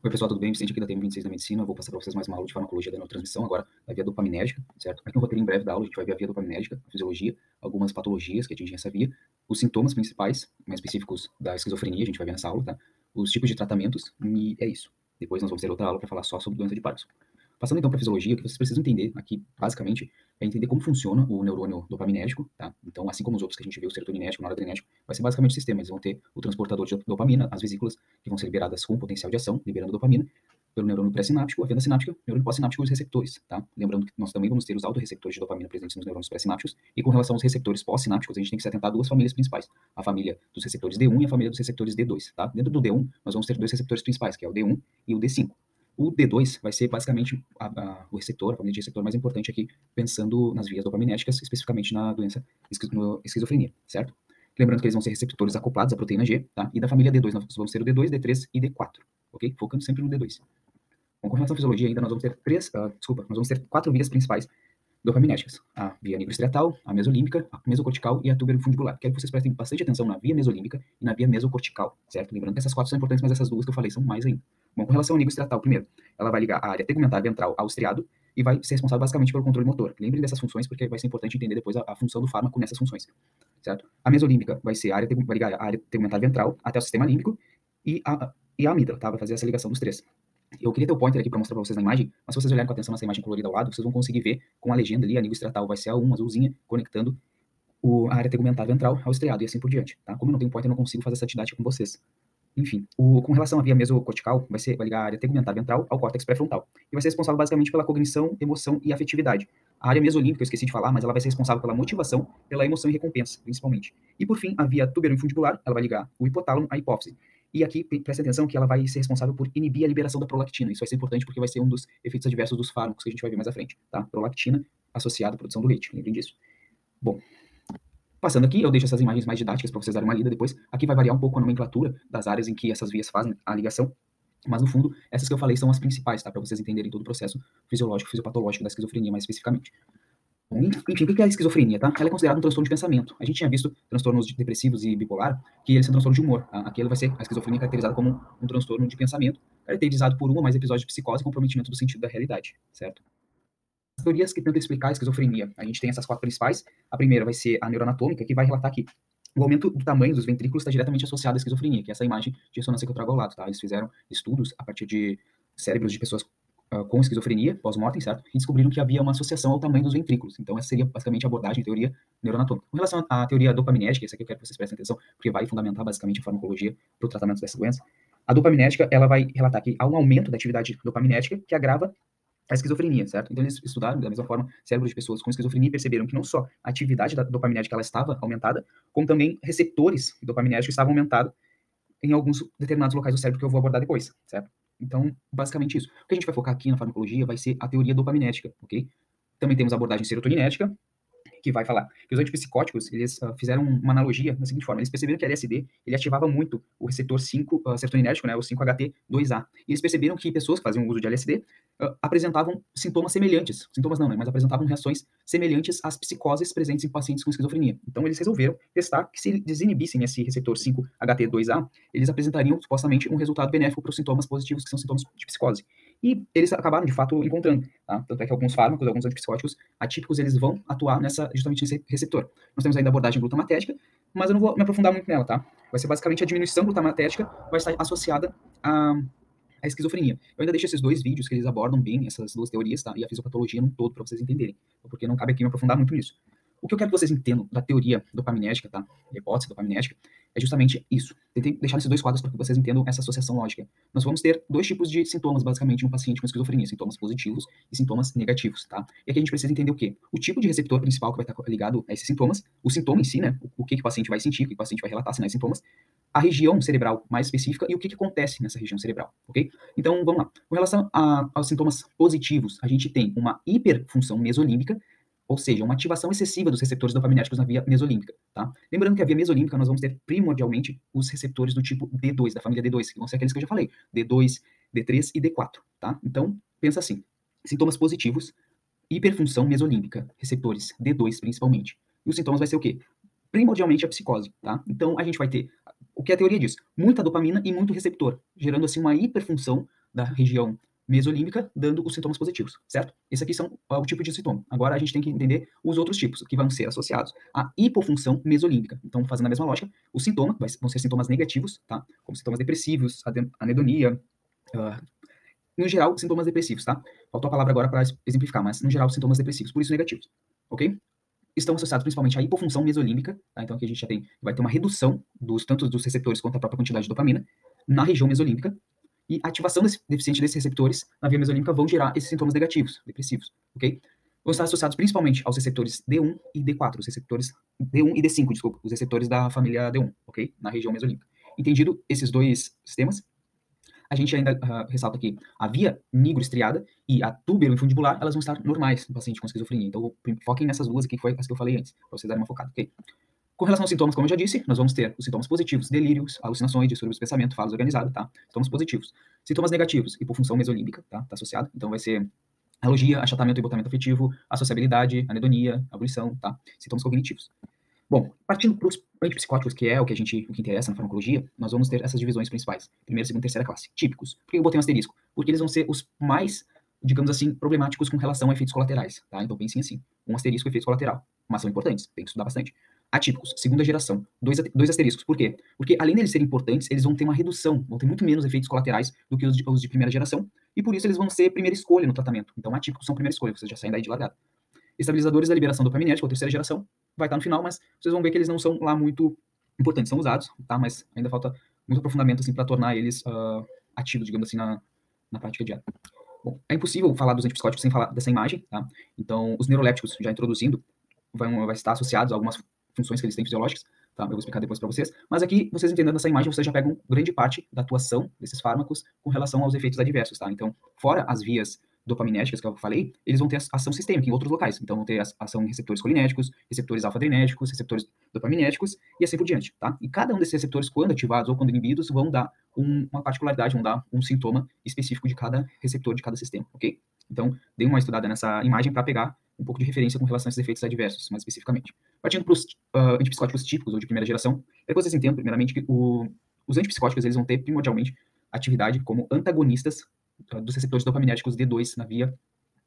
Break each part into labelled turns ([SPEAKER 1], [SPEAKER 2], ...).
[SPEAKER 1] Oi, pessoal, tudo bem? Vicente aqui da TM26 da Medicina. Eu vou passar para vocês mais uma aula de farmacologia da neurotransmissão, agora a via dopaminérgica, certo? Aqui no roteiro em breve da aula a gente vai ver a via dopaminérgica, a fisiologia, algumas patologias que atingem essa via, os sintomas principais, mais específicos da esquizofrenia, a gente vai ver nessa aula, tá? Os tipos de tratamentos, e é isso. Depois nós vamos ter outra aula para falar só sobre doença de Parkinson. Passando então para a fisiologia, o que vocês precisam entender aqui, basicamente, é entender como funciona o neurônio dopaminérgico, tá? Então, assim como os outros que a gente viu, o serotoninérgico, o noradrenérgico, vai ser basicamente o sistema. Eles vão ter o transportador de dopamina, as vesículas, que vão ser liberadas com potencial de ação, liberando dopamina, pelo neurônio pré-sináptico, a venda sináptica, neurônio pós-sináptico e os receptores, tá? Lembrando que nós também vamos ter os autorreceptores de dopamina presentes nos neurônios pré-sinápticos, e com relação aos receptores pós-sinápticos, a gente tem que se atentar a duas famílias principais, a família dos receptores D1 e a família dos receptores D2, tá? Dentro do D1, nós vamos ter dois receptores principais, que é o D1 e o D5. O D2 vai ser basicamente o receptor, a família de receptor mais importante aqui, pensando nas vias dopaminérgicas, especificamente na doença esquizofrenia, certo? Lembrando que eles vão ser receptores acoplados à proteína G, tá? E da família D2 nós vamos ter o D2, D3 e D4, ok? Focando sempre no D2. Bom, com relação à fisiologia ainda nós vamos ter nós vamos ter quatro vias principais dopaminérgicas. A via nigroestriatal, a mesolímbica, a mesocortical e a tuberofundibular. Quero que vocês prestem bastante atenção na via mesolímbica e na via mesocortical, certo? Lembrando que essas quatro são importantes, mas essas duas que eu falei são mais ainda. Bom, com relação ao nigroestriatal, primeiro, ela vai ligar a área tegumentar ventral ao estriado e vai ser responsável basicamente pelo controle motor. Lembrem dessas funções porque vai ser importante entender depois a função do fármaco nessas funções, certo? A mesolímbica vai ser vai ligar a área tegumentar ventral até o sistema límbico e a amígdala, tá? Vai fazer essa ligação dos três. Eu queria ter o pointer aqui para mostrar para vocês na imagem, mas se vocês olharem com atenção nessa imagem colorida ao lado, vocês vão conseguir ver com a legenda ali, a nigroestriatal vai ser a 1, azulzinha, conectando a área tegumentar ventral ao estriado e assim por diante, tá? Como eu não tenho pointer, eu não consigo fazer essa didática com vocês. Enfim, com relação à via mesocortical, vai ligar a área tegumentar ventral ao córtex pré-frontal e vai ser responsável basicamente pela cognição, emoção e afetividade. A área mesolímbica, eu esqueci de falar, mas ela vai ser responsável pela motivação, pela emoção e recompensa, principalmente. E por fim, a via tuberoinfundibular, ela vai ligar o hipotálamo à hipófise. E aqui, presta atenção que ela vai ser responsável por inibir a liberação da prolactina. Isso vai ser importante porque vai ser um dos efeitos adversos dos fármacos que a gente vai ver mais à frente, tá? Prolactina associada à produção do leite, lembrem disso. Bom, passando aqui, eu deixo essas imagens mais didáticas para vocês darem uma lida depois. Aqui vai variar um pouco a nomenclatura das áreas em que essas vias fazem a ligação, mas no fundo, essas que eu falei são as principais, tá? Para vocês entenderem todo o processo fisiológico, fisiopatológico da esquizofrenia mais especificamente. Bom, enfim, o que é a esquizofrenia, tá? Ela é considerada um transtorno de pensamento. A gente tinha visto transtornos depressivos e bipolar, que eles são transtornos de humor, tá? Aqui ela vai ser a esquizofrenia caracterizada como um transtorno de pensamento, caracterizado por um ou mais episódios de psicose e comprometimento do sentido da realidade, certo? As teorias que tentam explicar a esquizofrenia, a gente tem essas quatro principais. A primeira vai ser a neuroanatômica, que vai relatar que o aumento do tamanho dos ventrículos está diretamente associado à esquizofrenia, que é essa imagem de ressonância que eu trago ao lado, tá? Eles fizeram estudos a partir de cérebros de pessoas com esquizofrenia, pós-mortem, certo? E descobriram que havia uma associação ao tamanho dos ventrículos. Então, essa seria basicamente a abordagem, a teoria neuroanatômica. Com relação à teoria dopaminérgica, essa aqui eu quero que vocês prestem atenção, porque vai fundamentar basicamente a farmacologia para o tratamento dessa doença. A dopaminérgica, ela vai relatar que há um aumento da atividade dopaminérgica que agrava a esquizofrenia, certo? Então eles estudaram da mesma forma cérebros de pessoas com esquizofrenia e perceberam que não só a atividade da dopaminérgica ela estava aumentada, como também receptores dopaminérgicos estavam aumentados em alguns determinados locais do cérebro que eu vou abordar depois, certo? Então, basicamente isso. O que a gente vai focar aqui na farmacologia vai ser a teoria dopaminérgica, ok? Também temos a abordagem serotoninética, que vai falar que os antipsicóticos, eles fizeram uma analogia da seguinte forma, eles perceberam que a LSD, ele ativava muito o receptor 5, serotoninérgico, né, o 5-HT2A, e eles perceberam que pessoas que faziam uso de LSD apresentavam sintomas semelhantes, sintomas não, né, mas apresentavam reações semelhantes às psicoses presentes em pacientes com esquizofrenia. Então eles resolveram testar que se desinibissem esse receptor 5-HT2A, eles apresentariam supostamente um resultado benéfico para os sintomas positivos, que são sintomas de psicose. E eles acabaram, de fato, encontrando, tá? Tanto é que alguns fármacos, alguns antipsicóticos atípicos, eles vão atuar justamente nesse receptor. Nós temos ainda a abordagem glutamatética, mas eu não vou me aprofundar muito nela, tá? Vai ser basicamente a diminuição glutamatética vai estar associada a esquizofrenia. Eu ainda deixo esses dois vídeos que eles abordam bem essas duas teorias, tá? E a fisiopatologia num todo, para vocês entenderem, porque não cabe aqui me aprofundar muito nisso. O que eu quero que vocês entendam da teoria dopaminérgica, tá? A hipótese dopaminérgica, é justamente isso. Tentei deixar esses dois quadros para que vocês entendam essa associação lógica. Nós vamos ter dois tipos de sintomas, basicamente, no paciente com esquizofrenia, sintomas positivos e sintomas negativos, tá? E aqui a gente precisa entender o quê? O tipo de receptor principal que vai estar ligado a esses sintomas, o sintoma em si, né? O que o paciente vai sentir, o que o paciente vai relatar, sinais e sintomas, a região cerebral mais específica e o que acontece nessa região cerebral, ok? Então, vamos lá. Com relação aos sintomas positivos, a gente tem uma hiperfunção mesolímbica, ou seja, uma ativação excessiva dos receptores dopaminérgicos na via mesolímbica, tá? Lembrando que a via mesolímbica nós vamos ter primordialmente os receptores do tipo D2, da família D2, que vão ser aqueles que eu já falei, D2, D3 e D4, tá? Então, pensa assim, sintomas positivos, hiperfunção mesolímbica, receptores D2 principalmente. E os sintomas vai ser o quê? Primordialmente a psicose, tá? Então, a gente vai ter, o que a teoria diz, muita dopamina e muito receptor, gerando assim uma hiperfunção da região mesolímbica, dando os sintomas positivos, certo? Esse aqui são o tipo de sintoma. Agora a gente tem que entender os outros tipos, que vão ser associados à hipofunção mesolímbica. Então, fazendo a mesma lógica, o sintoma vão ser sintomas negativos, tá? Como sintomas depressivos, anedonia, no geral, sintomas depressivos, tá? Faltou a palavra agora para exemplificar, mas no geral, sintomas depressivos, por isso negativos, ok? Estão associados principalmente à hipofunção mesolímbica, tá? Então aqui a gente já vai ter uma redução tanto dos receptores quanto da própria quantidade de dopamina na região mesolímbica, e a ativação deficiente desses receptores na via mesolímbica vão gerar esses sintomas negativos, depressivos, ok? Vão estar associados principalmente aos receptores D1 e D4, os receptores D1 e D5, desculpa, os receptores da família D1, ok? Na região mesolímbica. Entendido esses dois sistemas, a gente ainda ressalta que a via nigroestriada e a túbero-infundibular, elas vão estar normais no paciente com esquizofrenia. Então, foquem nessas duas aqui, que foi as que eu falei antes, para vocês darem uma focada, ok? Com relação aos sintomas, como eu já disse, nós vamos ter os sintomas positivos, delírios, alucinações, distúrbios do pensamento, falas organizadas, tá? Sintomas positivos. Sintomas negativos, hipofunção mesolímbica, tá? Tá associado. Então, vai ser alogia, achatamento e embotamento afetivo, associabilidade, anedonia, abolição, tá? Sintomas cognitivos. Bom, partindo para os antipsicóticos, que é o que interessa na farmacologia, nós vamos ter essas divisões principais. Primeira, segunda e terceira classe. Típicos. Por que eu botei um asterisco? Porque eles vão ser os mais, digamos assim, problemáticos com relação a efeitos colaterais, tá? Então pensem assim, um asterisco e efeito colateral. Mas são importantes, tem que estudar bastante. Atípicos, segunda geração. Dois asteriscos. Por quê? Porque além deles serem importantes, eles vão ter uma redução, vão ter muito menos efeitos colaterais do que os de primeira geração, e por isso eles vão ser primeira escolha no tratamento. Então atípicos são primeira escolha, vocês já saem daí de largada. Estabilizadores da liberação dopaminérgica, ou terceira geração, vai estar no final, mas vocês vão ver que eles não são lá muito importantes, são usados, tá? Mas ainda falta muito aprofundamento, assim, para tornar eles ativos, digamos assim, na prática diária. Bom, é impossível falar dos antipsicóticos sem falar dessa imagem, tá? Então, os neurolépticos, já introduzindo, vai estar associados a algumas funções que eles têm fisiológicas, tá? Eu vou explicar depois para vocês. Mas aqui, vocês entendendo essa imagem, vocês já pegam grande parte da atuação desses fármacos com relação aos efeitos adversos, tá? Então, fora as vias dopaminérgicas que eu falei, eles vão ter ação sistêmica em outros locais. Então, vão ter ação em receptores cholinéticos, receptores alfa-adrenérgicos, receptores dopaminérgicos e assim por diante, tá? E cada um desses receptores, quando ativados ou quando inibidos, vão dar uma particularidade, vão dar um sintoma específico de cada receptor, de cada sistema, ok? Então, dei uma estudada nessa imagem para pegar um pouco de referência com relação a esses efeitos adversos, mais especificamente. Partindo para os antipsicóticos típicos ou de primeira geração, é que vocês entendam, primeiramente, que os antipsicóticos eles vão ter primordialmente atividade como antagonistas dos receptores dopaminérgicos D2 na via,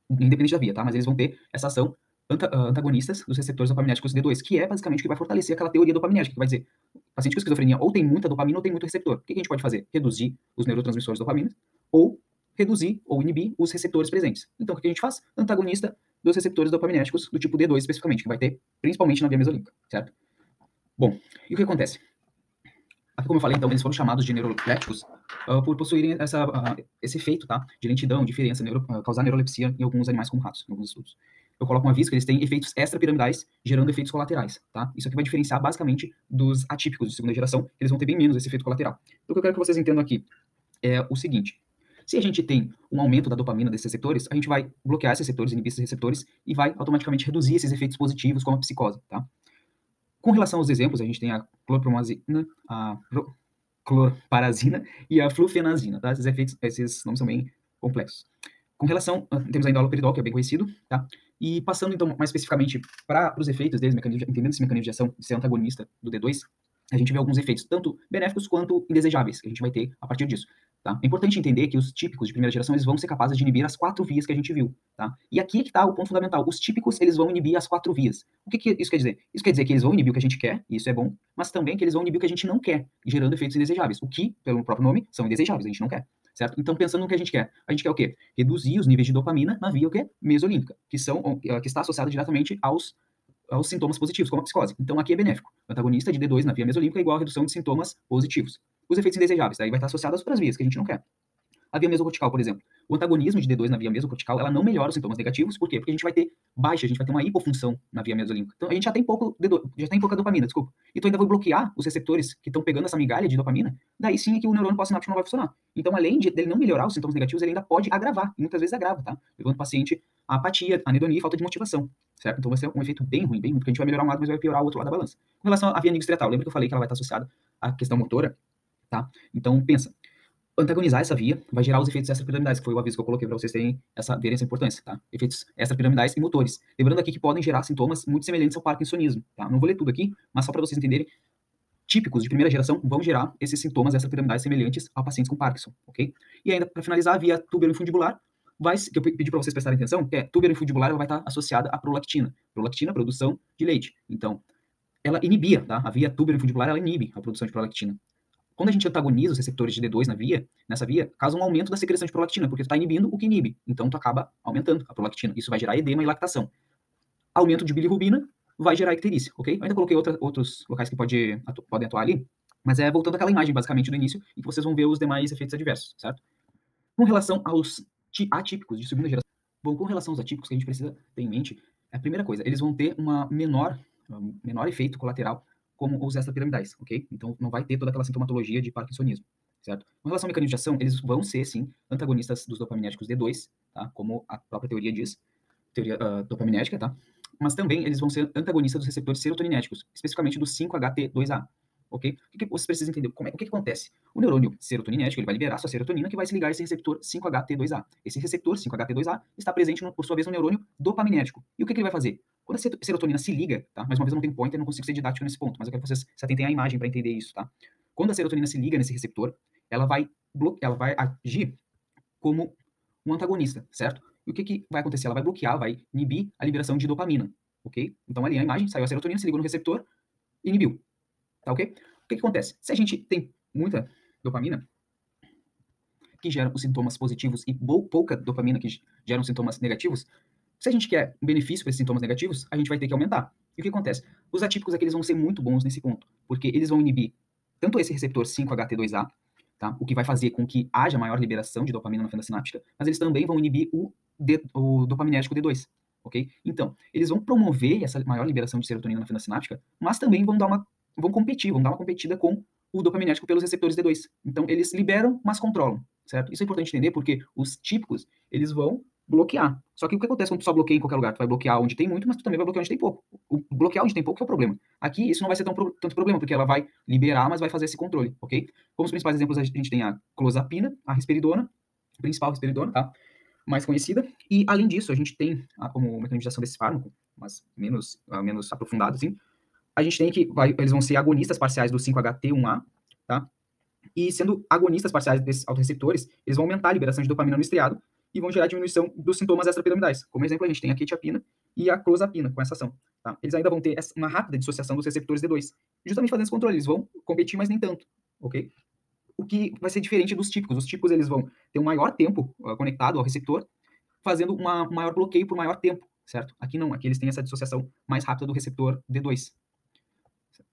[SPEAKER 1] independente da via, tá? Mas eles vão ter essa ação antagonistas dos receptores dopaminérgicos D2, que é basicamente o que vai fortalecer aquela teoria dopaminérgica, que vai dizer, o paciente com esquizofrenia ou tem muita dopamina ou tem muito receptor. O que a gente pode fazer? Reduzir os neurotransmissores de dopamina ou reduzir ou inibir os receptores presentes. Então, o que a gente faz? Antagonista dos receptores dopaminérgicos do tipo D2 especificamente, que vai ter principalmente na via mesolímbica, certo? Bom, e o que acontece? Aqui, como eu falei, então, eles foram chamados de neurolépticos por possuírem esse efeito, tá? De lentidão, diferença, causar neurolepsia em alguns animais como ratos, em alguns estudos. Eu coloco um aviso que eles têm efeitos extrapiramidais, gerando efeitos colaterais, tá? Isso aqui vai diferenciar basicamente dos atípicos de segunda geração, que eles vão ter bem menos esse efeito colateral. Então, o que eu quero que vocês entendam aqui é o seguinte: se a gente tem um aumento da dopamina desses receptores, a gente vai bloquear esses receptores, inibir esses receptores, e vai automaticamente reduzir esses efeitos positivos, como a psicose, tá? Com relação aos exemplos, a gente tem a clorpromazina, a clorparazina e a flufenazina, tá? Esses nomes são bem complexos. Com relação, temos ainda o haloperidol, que é bem conhecido, tá? E passando, então, mais especificamente para os efeitos deles, entendendo esse mecanismo de ação de ser antagonista do D2, a gente vê alguns efeitos, tanto benéficos quanto indesejáveis, que a gente vai ter a partir disso. Tá? É importante entender que os típicos de primeira geração eles vão ser capazes de inibir as 4 vias que a gente viu. Tá? E aqui é que está o ponto fundamental. Os típicos eles vão inibir as 4 vias. O que isso quer dizer? Isso quer dizer que eles vão inibir o que a gente quer, e isso é bom, mas também que eles vão inibir o que a gente não quer, gerando efeitos indesejáveis. O que, pelo próprio nome, são indesejáveis, a gente não quer. Certo? Então, pensando no que a gente quer o quê? Reduzir os níveis de dopamina na via o quê? Mesolímbica, que está associada diretamente aos sintomas positivos, como a psicose. Então, aqui é benéfico. O antagonista de D2 na via mesolímbica é igual a redução de sintomas positivos. Os efeitos indesejáveis, daí vai estar associado às outras vias que a gente não quer. A via mesocortical, por exemplo. O antagonismo de D2 na via mesocortical, ela não melhora os sintomas negativos, por quê? Porque a gente vai ter baixa, a gente vai ter uma hipofunção na via mesolímbica. Então, a gente já tem pouca dopamina, desculpa. Então, ainda vou bloquear os receptores que estão pegando essa migalha de dopamina, daí sim é que o neurônio pós-sináptico não vai funcionar. Então, além dele não melhorar os sintomas negativos, ele ainda pode agravar, e muitas vezes agrava, tá? Levando o paciente a apatia, a anedonia e falta de motivação, certo? Então, vai ser um efeito bem ruim, porque a gente vai melhorar um lado, mas vai piorar o outro lado da balança. Com relação à via nigrostriatal, lembra que eu falei que ela vai estar associada à questão motora, tá? Então, pensa. Antagonizar essa via vai gerar os efeitos extrapiramidais, que foi o aviso que eu coloquei para vocês verem essa importância, tá? Efeitos extrapiramidais e motores. Lembrando aqui que podem gerar sintomas muito semelhantes ao parkinsonismo, tá? Não vou ler tudo aqui, mas só para vocês entenderem. típicos de primeira geração vão gerar esses sintomas extrapiramidais semelhantes a pacientes com Parkinson, ok? E ainda, para finalizar, a via tuberoinfundibular, que eu pedi para vocês prestarem atenção, que é tuberoinfundibular, ela vai estar associada à prolactina. Prolactina, produção de leite. Então, ela inibia, tá? A via tuberoinfundibular, ela inibe a produção de prolactina. Quando a gente antagoniza os receptores de D2 nessa via, causa um aumento da secreção de prolactina, porque tu está inibindo o que inibe. Então, tu acaba aumentando a prolactina. Isso vai gerar edema e lactação. Aumento de bilirrubina vai gerar icterícia, ok? Eu ainda coloquei outros locais que podem atuar ali, mas é voltando àquela imagem, basicamente, do início, em que vocês vão ver os demais efeitos adversos, certo? Com relação aos atípicos de segunda geração, bom, com relação aos atípicos que a gente precisa ter em mente, a primeira coisa, eles vão ter um menor efeito colateral como os extrapiramidais, ok? Então, não vai ter toda aquela sintomatologia de parkinsonismo, certo? Com relação ao mecanismo de ação, eles vão ser, sim, antagonistas dos dopaminérgicos D2, tá? Como a própria teoria diz, teoria dopaminética, tá? Mas também eles vão ser antagonistas dos receptores serotoninéticos, especificamente do 5-HT2A, ok? O que vocês precisam entender? O que acontece? O neurônio serotoninético, ele vai liberar sua serotonina, que vai se ligar a esse receptor 5-HT2A. Esse receptor 5-HT2A está presente, por sua vez, no neurônio dopaminérgico. E o que ele vai fazer? Quando a serotonina se liga, tá? Mais uma vez, eu não tenho pointer, não consigo ser didático nesse ponto, mas eu quero que vocês se atentem à imagem para entender isso, tá? Quando a serotonina se liga nesse receptor, ela vai agir como um antagonista, certo? E o que vai acontecer? Ela vai bloquear, vai inibir a liberação de dopamina, ok? Então, ali a imagem, saiu a serotonina, se ligou no receptor, inibiu, tá ok? O que acontece? Se a gente tem muita dopamina, que gera os sintomas positivos, e pouca dopamina, que geram sintomas negativos, se a gente quer um benefício para esses sintomas negativos, a gente vai ter que aumentar. E o que acontece? Os atípicos aqui, eles vão ser muito bons nesse ponto, porque eles vão inibir tanto esse receptor 5-HT2A, tá? O que vai fazer com que haja maior liberação de dopamina na fenda sináptica, mas eles também vão inibir o dopaminérgico D2, ok? Então, eles vão promover essa maior liberação de serotonina na fenda sináptica, mas também vão dar uma competida com o dopaminérgico pelos receptores D2. Então, eles liberam, mas controlam, certo? Isso é importante entender porque os típicos, eles vão bloquear. Só que o que acontece quando tu só bloqueia em qualquer lugar? Tu vai bloquear onde tem muito, mas tu também vai bloquear onde tem pouco. O bloquear onde tem pouco é o problema. Aqui, isso não vai ser tanto problema, porque ela vai liberar, mas vai fazer esse controle, ok? Como os principais exemplos, a gente tem a clozapina, a risperidona, a principal risperidona, tá? Mais conhecida. E, além disso, a gente tem, como mecanismo de ação desse fármaco, mas menos aprofundado, assim, a gente tem que eles vão ser agonistas parciais do 5-HT1A, tá? E sendo agonistas parciais desses autorreceptores, eles vão aumentar a liberação de dopamina no estriado e vão gerar diminuição dos sintomas extrapiramidais. Como exemplo, a gente tem a quetiapina e a clozapina com essa ação. Tá? Eles ainda vão ter uma rápida dissociação dos receptores D2. Justamente fazendo esse controle, eles vão competir, mas nem tanto, ok? O que vai ser diferente dos típicos. Os típicos, eles vão ter um maior tempo conectado ao receptor, fazendo um maior bloqueio por maior tempo, certo? Aqui não, aqui eles têm essa dissociação mais rápida do receptor D2.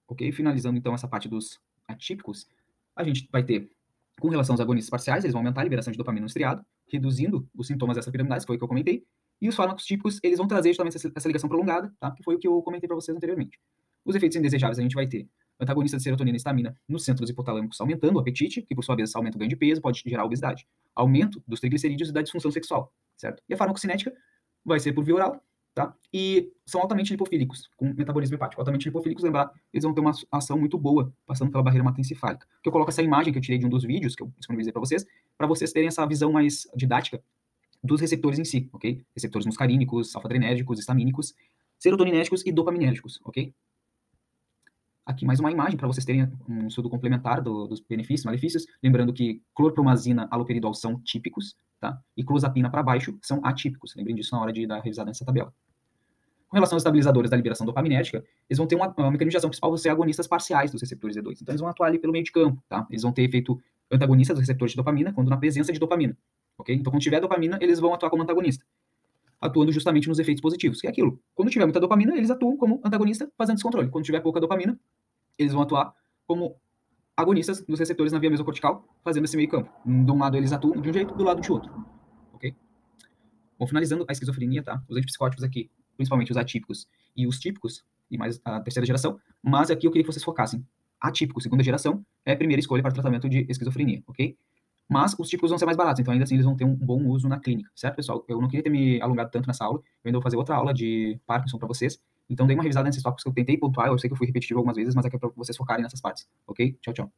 [SPEAKER 1] Ok? Finalizando, então, essa parte dos atípicos, a gente vai ter, com relação aos agonistas parciais, eles vão aumentar a liberação de dopamina no estriado, reduzindo os sintomas extrapiramidais, que foi o que eu comentei, e os fármacos típicos, eles vão trazer justamente essa ligação prolongada, tá? Que foi o que eu comentei para vocês anteriormente. Os efeitos indesejáveis, a gente vai ter antagonista de serotonina e histamina nos centros hipotalâmicos, aumentando o apetite, que por sua vez aumenta o ganho de peso, pode gerar obesidade. Aumento dos triglicerídeos e da disfunção sexual, certo? E a farmacocinética vai ser por via oral, tá? E são altamente lipofílicos, com metabolismo hepático. Altamente lipofílicos, lembrar, eles vão ter uma ação muito boa, passando pela barreira hematoencefálica. Que eu coloco essa imagem que eu tirei de um dos vídeos, que eu disponibilizei para vocês terem essa visão mais didática dos receptores em si, ok? Receptores muscarínicos, alfa-adrenérgicos, histamínicos, serotoninéticos e dopaminérgicos, ok? Aqui mais uma imagem para vocês terem um estudo complementar dos benefícios e malefícios. Lembrando que clorpromazina, haloperidol são típicos, tá? E clozapina para baixo são atípicos. Lembrem disso na hora de dar revisada nessa tabela. Com relação aos estabilizadores da liberação dopaminérgica, eles vão ter uma mecanismo de ação principal, vão ser agonistas parciais dos receptores D2. Então, eles vão atuar ali pelo meio de campo, tá? Eles vão ter efeito antagonista dos receptores de dopamina, quando na presença de dopamina, ok? Então, quando tiver dopamina, eles vão atuar como antagonista, atuando justamente nos efeitos positivos, que é aquilo. Quando tiver muita dopamina, eles atuam como antagonista, fazendo descontrole. Quando tiver pouca dopamina, eles vão atuar como agonistas dos receptores na via mesocortical, fazendo esse meio campo. De um lado, eles atuam de um jeito, do lado de outro, ok? Bom, finalizando a esquizofrenia, tá? Os antipsicóticos aqui, principalmente os atípicos e os típicos, e mais a terceira geração, mas aqui eu queria que vocês focassem. Atípico, segunda geração, é a primeira escolha para tratamento de esquizofrenia, ok? Mas os típicos vão ser mais baratos, então ainda assim eles vão ter um bom uso na clínica, certo, pessoal? Eu não queria ter me alongado tanto nessa aula, eu ainda vou fazer outra aula de Parkinson para vocês, então dei uma revisada nesses tópicos que eu tentei pontuar, eu sei que eu fui repetitivo algumas vezes, mas é que é para vocês focarem nessas partes, ok? Tchau, tchau.